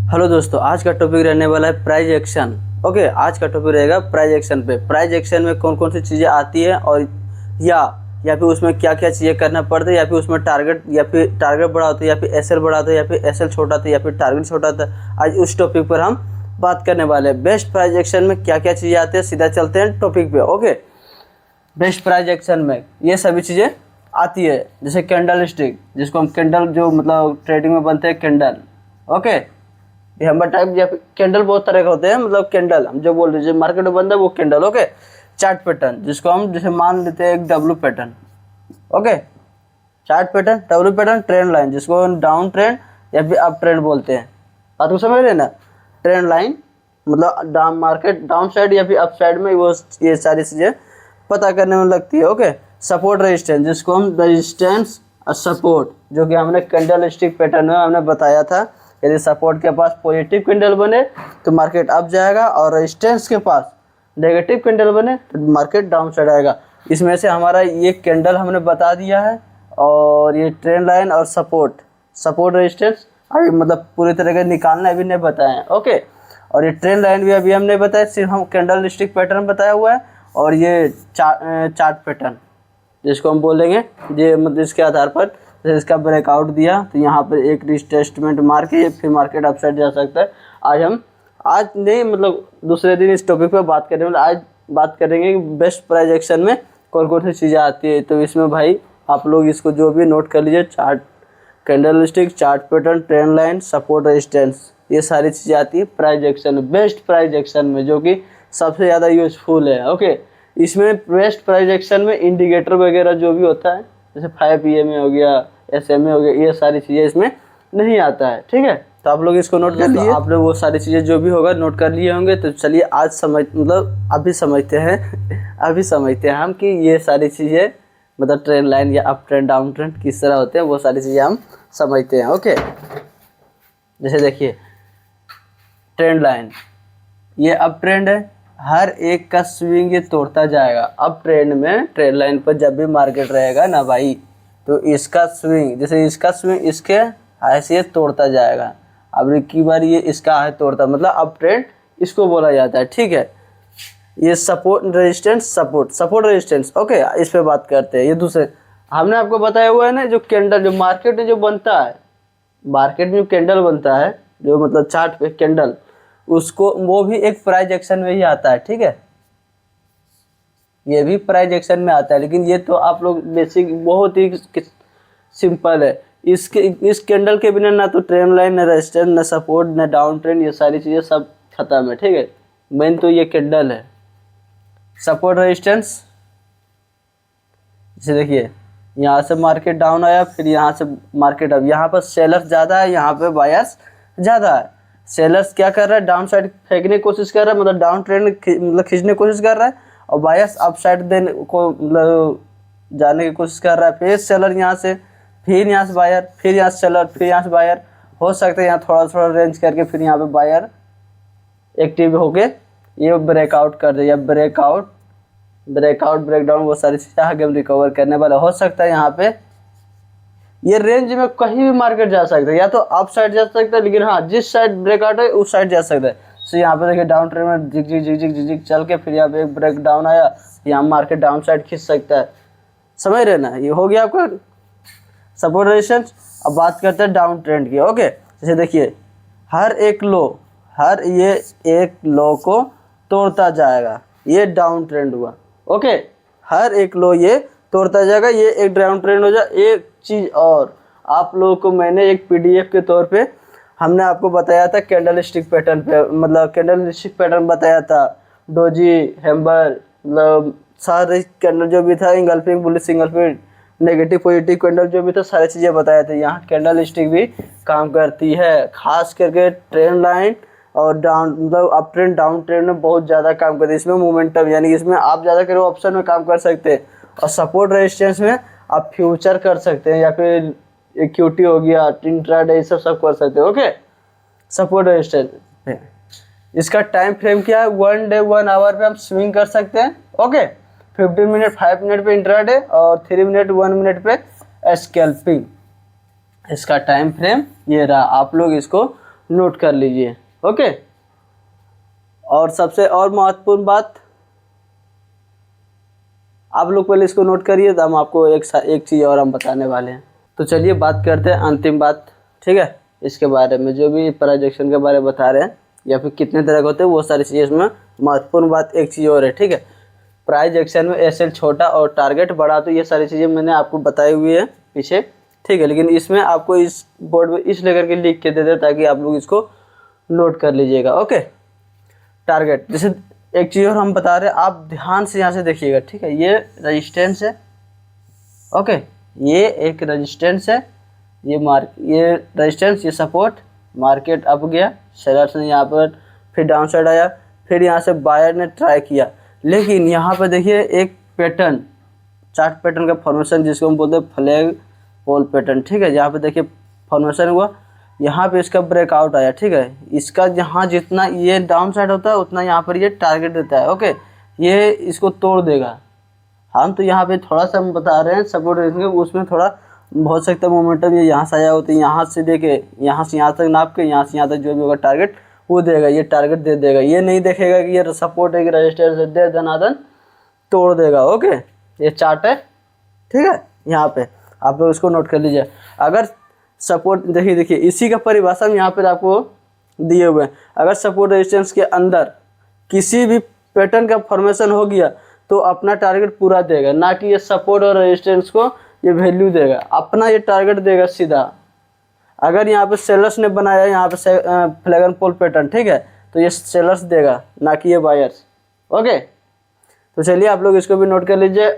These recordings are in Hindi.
हेलो दोस्तों, आज का टॉपिक रहने वाला है प्राइज एक्शन। ओके, आज का टॉपिक रहेगा प्राइज एक्शन पे। प्राइज एक्शन में कौन कौन सी चीज़ें आती हैं और या फिर उसमें क्या क्या चीज़ें करना पड़ता है, या फिर उसमें टारगेट बड़ा होता है, या फिर एसएल बड़ा होता है, या फिर एसएल छोटा होता है, या फिर टारगेट छोटा होता है। आज उस टॉपिक पर हम बात करने वाले हैं। बेस्ट प्राइज एक्शन में क्या क्या चीज़ें आती है, सीधा चलते हैं टॉपिक पे। ओके, बेस्ट प्राइज एक्शन में ये सभी चीज़ें आती है, जैसे कैंडल स्टिक, जिसको हम कैंडल जो मतलब ट्रेडिंग में बनते हैं कैंडल। ओके, ये हमारा टाइप या कैंडल बहुत तरह के होते हैं, मतलब कैंडल हम जो बोल रहे हैं मार्केट में बनता है वो कैंडल। ओके, चार्ट पैटर्न, जिसको हम जैसे मान लेते हैं एक W pattern. Okay, chart pattern, W pattern, trend line, जिसको डाउन ट्रेंड या फिर अप ट्रेंड बोलते हैं। बात को समझ रहे हैं ना? ट्रेंड लाइन मतलब डाउन मार्केट डाउन साइड या फिर अप साइड में, वो ये सारी चीज़ें पता करने में लगती है। ओके, सपोर्ट रेजिस्टेंस, जिसको हम रेजिस्टेंस और सपोर्ट, जो कि हमने कैंडल स्टिक पैटर्न में हमने बताया था। यदि सपोर्ट के पास पॉजिटिव कैंडल बने तो मार्केट अप जाएगा, और रेजिस्टेंस के पास नेगेटिव कैंडल बने तो मार्केट डाउन साइड आएगा। इसमें से हमारा ये कैंडल हमने बता दिया है, और ये ट्रेंड लाइन और सपोर्ट रेजिस्टेंस अभी मतलब पूरी तरह के निकालना अभी नहीं बताए हैं। ओके, और ये ट्रेंड लाइन भी अभी हमने बताया, सिर्फ हम कैंडल स्टिक पैटर्न बताया हुआ है। और ये चार्ट पैटर्न, जिसको हम बोलेंगे ये मतलब इसके आधार पर जैसे इसका ब्रेकआउट दिया तो यहाँ पर एक रिटेस्टमेंट मार के फिर मार्केट अपसाइड जा सकता है। आज नहीं मतलब दूसरे दिन इस टॉपिक पर बात करेंगे। आज बात करेंगे कि बेस्ट प्राइज एक्शन में कौन कौन सी चीज़ें आती है। तो इसमें भाई आप लोग इसको जो भी नोट कर लीजिए, chart, candle stick, chart pattern, trend line, support resistance, ये सारी चीज़ें आती है प्राइज एक्शन में, बेस्ट प्राइज एक्शन में, जो कि सबसे ज़्यादा यूजफुल है। ओके, इसमें बेस्ट प्राइज एक्शन में इंडिकेटर वगैरह जो भी होता है, जैसे 5 EMA हो गया, SMA हो गया, ये सारी चीज़ें इसमें नहीं आता है। ठीक है, तो आप लोग इसको नोट कर लिए। आप लोग वो सारी चीज़ें जो भी होगा नोट कर लिए होंगे। तो चलिए आज अभी समझते हैं हम कि ये सारी चीज़ें मतलब ट्रेंड लाइन या अप ट्रेंड डाउन ट्रेंड किस तरह होते हैं, वो सारी चीज़ें हम समझते हैं। ओके, जैसे देखिए ट्रेंड लाइन, ये अप ट्रेंड है, हर एक का स्विंग ये तोड़ता जाएगा। अप ट्रेंड में ट्रेंड लाइन पर जब भी मार्केट रहेगा ना भाई, तो इसका स्विंग, जैसे इसका स्विंग इसके हाई से तोड़ता जाएगा। अब की बार ये इसका हाई तोड़ता, मतलब अप ट्रेंड इसको बोला जाता है। ठीक है, ये सपोर्ट रेजिस्टेंस। ओके, इस पे बात करते हैं। ये दूसरे हमने आपको बताया हुआ है ना, जो कैंडल जो मार्केट में जो बनता है, मार्केट में जो कैंडल बनता है, जो मतलब चार्ट पे कैंडल, उसको वो भी एक प्राइज एक्शन में ही आता है। ठीक है, ये भी प्राइज एक्शन में आता है, लेकिन ये तो आप लोग बेसिक बहुत ही सिंपल है। इस कैंडल के बिना ना तो ट्रेंड लाइन, ना रेजिस्टेंस, ना सपोर्ट, ना डाउन ट्रेंड, ये सारी चीज़ें सब खत्म है। ठीक है, मेन तो ये कैंडल है। सपोर्ट रेजिस्टेंस, जैसे देखिए यहाँ से मार्केट डाउन आया, फिर यहाँ से मार्केट अब, यहाँ पर सेलर्स ज़्यादा है, यहाँ पे बायर्स ज़्यादा है। सेलर्स क्या कर रहा है, डाउन साइड फेंकने की कोशिश कर रहा है, मतलब डाउन ट्रेंड मतलब खींचने की कोशिश कर रहा है, और बायर्स अप साइड देने को मतलब जाने की कोशिश कर रहा है। फिर सेलर यहाँ से, फिर यहाँ से बायर, फिर यहाँ से सेलर, फिर यहाँ से बायर। हो सकता है यहाँ थोड़ा थोड़ा रेंज करके फिर यहाँ पे बायर एक्टिव होके ये ब्रेकआउट कर दे, या ब्रेकआउट ब्रेकडाउन, वो सारी चीज़ें आगे हम रिकवर करने वाला। हो सकता है यहाँ पे ये रेंज में कहीं भी मार्केट जा सकता है, या तो अप साइड जा सकता है, लेकिन हाँ जिस साइड ब्रेकआउट है उस साइड जा सकता है। तो यहाँ पे देखिए डाउन ट्रेंड में जिग चल के फिर यहाँ पे एक ब्रेक डाउन आया, यहाँ मार्केट डाउन साइड खींच सकता है। समझ रहे ना? ये हो गया आपका सपोर्ट रेजिस्टेंस। अब बात करते हैं डाउन ट्रेंड की। ओके, जैसे देखिए हर एक लो को तोड़ता जाएगा, ये डाउन ट्रेंड हुआ। ओके, हर एक लो ये तोड़ता जाएगा, ये एक डाउन ट्रेंड हो जाए। एक चीज़ और आप लोगों को मैंने एक PDF के तौर पे हमने आपको बताया था कैंडल स्टिक पैटर्न पे, मतलब कैंडल स्टिक पैटर्न बताया था, डोजी, हैम्बर, मतलब सारे कैंडल जो भी था, engulfing, bullish engulfing, negative positive candle जो भी था, सारी चीज़ें बताए थे। यहाँ कैंडल स्टिक भी काम करती है, खास करके ट्रेंड लाइन और डाउन मतलब अप ट्रेंड डाउन ट्रेंड में बहुत ज़्यादा काम करते हैं। इसमें मोमेंटम, यानी इसमें आप ज़्यादा करो ऑप्शन में काम कर सकते हैं, और सपोर्ट रेजिस्टेंस में आप फ्यूचर कर सकते हैं, या फिर इक्विटी हो गया, इंट्राडे, ये सब कर सकते हैं। ओके, सपोर्ट रेजिस्टेंस, इसका टाइम फ्रेम क्या है, 1 डे 1 आवर पे हम स्विंग कर सकते हैं। ओके, 15 मिनट 5 मिनट पे इंट्राडे, और 3 मिनट 1 मिनट पे स्कैल्पिंग। इसका टाइम फ्रेम ये रहा, आप लोग इसको नोट कर लीजिए। ओके, और सबसे और महत्वपूर्ण बात, आप लोग पहले इसको नोट करिए, तो हम आपको एक चीज़ और हम बताने वाले हैं। तो चलिए बात करते हैं अंतिम बात, ठीक है, इसके बारे में, जो भी प्राइजेक्शन के बारे में बता रहे हैं या फिर कितने तरह के होते हैं वो सारी चीज़ें इसमें महत्वपूर्ण बात एक चीज़ और है, ठीक है। प्राइज एक्शन में एसएल छोटा और टारगेट बड़ा, तो ये सारी चीज़ें मैंने आपको बताई हुई है पीछे, ठीक है। लेकिन इसमें आपको इस बोर्ड में इस लेकर के लिख के दे दे ताकि आप लोग इसको नोट कर लीजिएगा। ओके, टारगेट, जैसे एक चीज़ और हम बता रहे हैं, आप ध्यान से यहाँ से देखिएगा, ठीक है। ये रेजिस्टेंस है, ओके, ये एक रेजिस्टेंस है, ये रेजिस्टेंस, ये सपोर्ट, मार्केट अप गया, सेलर्स ने यहाँ पर फिर डाउन साइड आया, फिर यहाँ से बायर ने ट्राई किया, लेकिन यहाँ पर देखिए एक पैटर्न, चार्ट पैटर्न का फॉर्मेशन जिसको हम बोलते हैं फ्लैग पोल पैटर्न, ठीक है। यहाँ पे देखिए फॉर्मेशन हुआ, यहाँ पे इसका ब्रेकआउट आया, ठीक है। इसका जहाँ जितना ये डाउन साइड होता है उतना यहाँ पर ये टारगेट देता है, ओके, ये इसको तोड़ देगा। हम तो यहाँ पे थोड़ा सा हम बता रहे हैं सपोर्ट रेंज, उसमें थोड़ा हो सकता है मोमेंटम ये यहाँ से आया हो, तो यहाँ से देके यहाँ से यहाँ तक नाप के यहाँ से यहाँ तक जो भी होगा टारगेट वो देगा, ये टारगेट दे देगा। ये नहीं देखेगा कि ये सपोर्ट है कि रजिस्टेंस है, दे दनादन तोड़ देगा। ओके, ये चार्ट है, ठीक है। यहाँ पे आप लोग इसको नोट कर लीजिए। अगर सपोर्ट देखिए इसी का परिभाषा में यहाँ पर आपको दिए हुए हैं। अगर सपोर्ट रेजिस्टेंस के अंदर किसी भी पैटर्न का फॉर्मेशन हो गया तो अपना टारगेट पूरा देगा, ना कि ये सपोर्ट और रेजिस्टेंस को ये वैल्यू देगा, अपना ये टारगेट देगा सीधा। अगर यहाँ पे सेलर्स ने बनाया यहाँ पे फ्लैग एंड पोल पैटर्न, ठीक है, तो ये सेलर्स देगा, ना कि ये बायर्स। ओके, तो चलिए आप लोग इसको भी नोट कर लीजिए।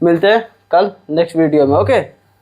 मिलते हैं कल नेक्स्ट वीडियो में। ओके।